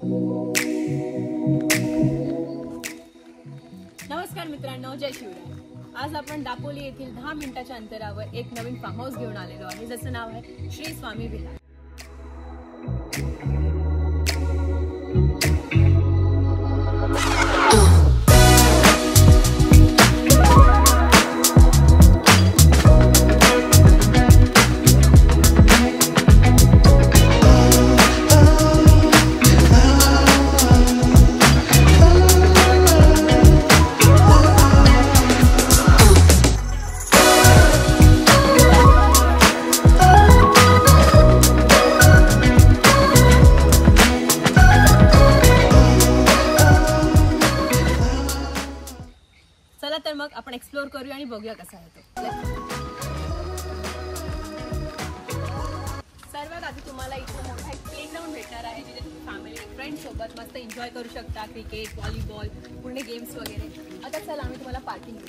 नमस्कार मित्रांनो, जय शिवराय. आज आपण दापोली येथील 10 मिनिटाच्या अंतरावर एक नवीन फार्म हाऊस घेऊन आलेलो आहे, ज्याचं नाव आहे श्री स्वामी विला. चला तर मग आपण एक्सप्लोर करूया आणि बघूया कसा आहे तो. सर्वात आधी तुम्हाला इथे मोठा प्लेग्राऊंड भेटणार आहे, जिथे तुम्ही फॅमिली फ्रेंड सोबत मस्त एन्जॉय करू शकता. क्रिकेट, व्हॉलीबॉल, पूर्ण गेम्स वगैरे. आता चला आम्ही तुम्हाला पार्किंग देऊ.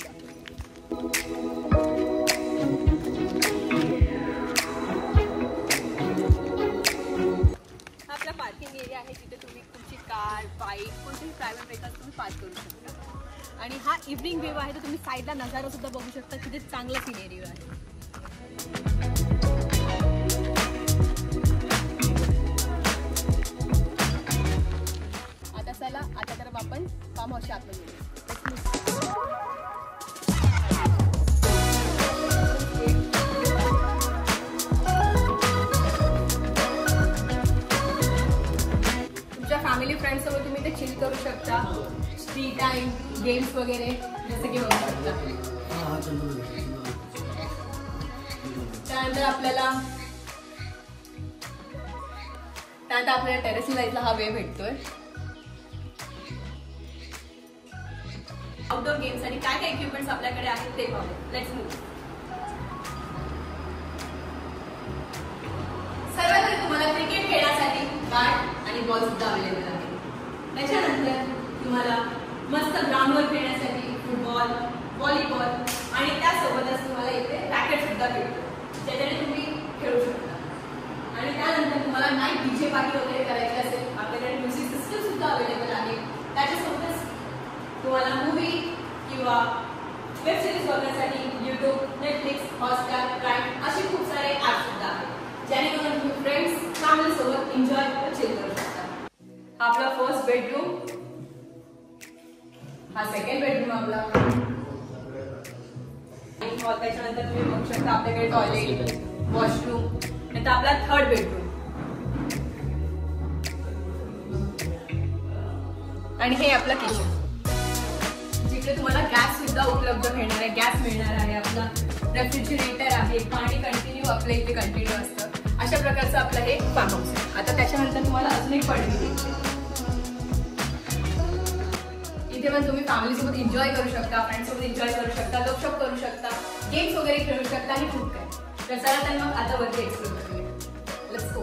आपला पार्किंग एरिया आहे, जिथे तुम्ही तुमची कार, बाईक, कोणतेही प्रायव्हेट व्हेकल्स तुम्ही पार्क करू शकता. आणि हा इव्हनिंग व्ह्यू आहे, तर तुम्ही साईडला नजारा सुद्धा बघू शकता. तिथे चांगला सिनेरी आहे. आता चला, आता तर आपण फार्म हाऊसच्या आतमध्ये गेलो. तुमच्या फॅमिली फ्रेंड्स सोबत तुम्ही ते चिल करू शकता. फ्री टाइम गेम्स वगैरे जसे की होऊ शकतात. त्यानंतर आपल्याला टेरेसला जायला हा वेळ भेटतोय. आउटडोर गेम्स आणि काय काय इक्विपमेंट्स आपल्याकडे आहेत ते पाहू. Let's move. सर्वात आधी तुम्हाला क्रिकेट खेळण्यासाठी बॅट आणि बॉल सुद्धा अवेलेबल आहे. त्याच्यानंतर तुम्हाला मस्त ग्राउंडवर खेळण्यासाठी फुटबॉल, व्हॉलीबॉल आणि त्यासोबतच तुम्हाला इथे रॅकेट सुद्धा भेटतो, ज्याच्याने तुम्ही खेळू शकता. आणि त्यानंतर तुम्हाला नाईट डीजे पार्टी वगैरे करायची असेल, आपल्याकडे म्युझिक सिस्टम सुद्धा अवेलेबल आहे. त्याच्यासोबतच तुम्हाला मूवी किंवा वेब सिरीज बघण्यासाठी यूट्यूब, नेटफ्लिक्स, हॉटस्टार, प्राईम असे खूप सारे ॲप्स सुद्धा आहेत, जेणेकरून तुम्ही फ्रेंड्स, फॅमिली सोबत एन्जॉय व चिल करू शकता. हा आपला फर्स्ट बेडरूम. हा सेकंड बेडरूम आपला. त्याच्यानंतर तुम्ही बघू शकता आपल्याकडे टॉयलेट, वॉशरूम. नंतर आपला थर्ड बेडरूम. आणि हे आपलं किचन, जिथे तुम्हाला गॅस सुद्धा उपलब्ध मिळणार आहे. गॅस मिळणार आहे. आपला रेफ्रिजरेटर आहे. पाणी कंटिन्यू आपल्या इथे कंटिन्यू असतं. अशा प्रकारचं आपलं हे फार्म हाऊस आहे. आता त्याच्यानंतर तुम्हाला अजून एक पडली. इथे पण तुम्ही फॅमिली सोबत एन्जॉय करू शकता, फ्रेंड्स सोबत एन्जॉय करू शकता, गपशप करू शकता, गेम्स वगैरे खेळू शकता आणि खूप काय. तर चला तर मग आता वरती एक्सप्लोर करूया. Let's go.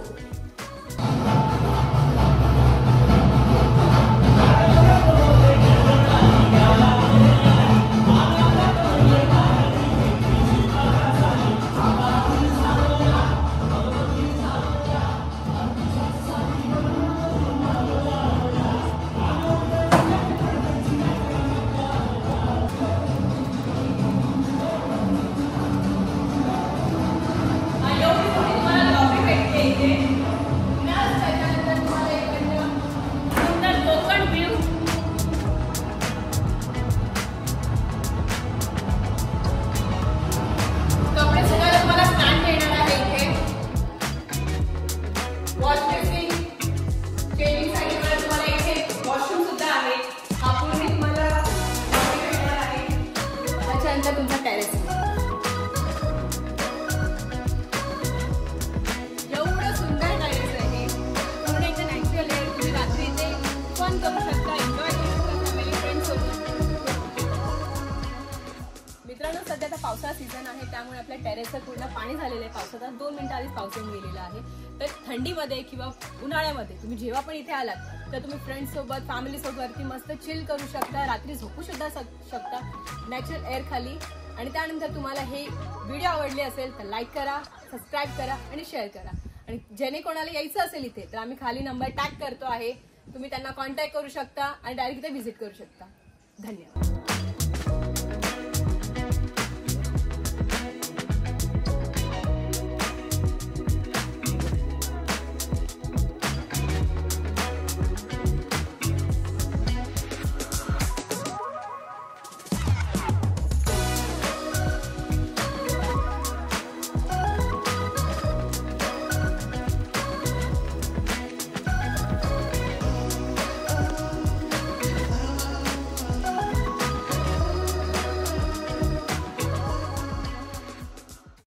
तुमचा टेरेस एवढं सुंदर टेरेस आहे. पूर्ण एकदम नॅचरल आहे. तुम्ही रात्री इथे फन करू शकता, एन्जॉय करू शकता फॅमिली फ्रेंड्स सोबत. मित्रांनो, सध्या आता पावसाळा सीझन आहे, त्यामुळे आपल्या टेरेसवर पूर्ण पाणी झालेलं आहे. पावसाचा 2 मिनिटं आधीच पाऊस येऊन गेलेला आहे. तर थंडीमध्ये किंवा उन्हाळ्यामध्ये तुम्ही जेव्हा पण इथे आलात तर तुम्ही फ्रेंड्स सोबत, फॅमिली सोबत मस्त चिल करू शकता. रात्री झोपू सुद्धा शकता नॅचरल एअर खाली. आणि त्यानंतर तुम्हाला हे व्हिडिओ आवडले असेल तर लाईक करा, सबस्क्राईब करा आणि शेअर करा. आणि जेणे कोणाला यायचं असेल इथे तर आम्ही खाली नंबर टॅग करतो आहे, तुम्ही त्यांना कॉन्टॅक्ट करू शकता आणि डायरेक्ट इथे व्हिजिट करू शकता. धन्यवाद.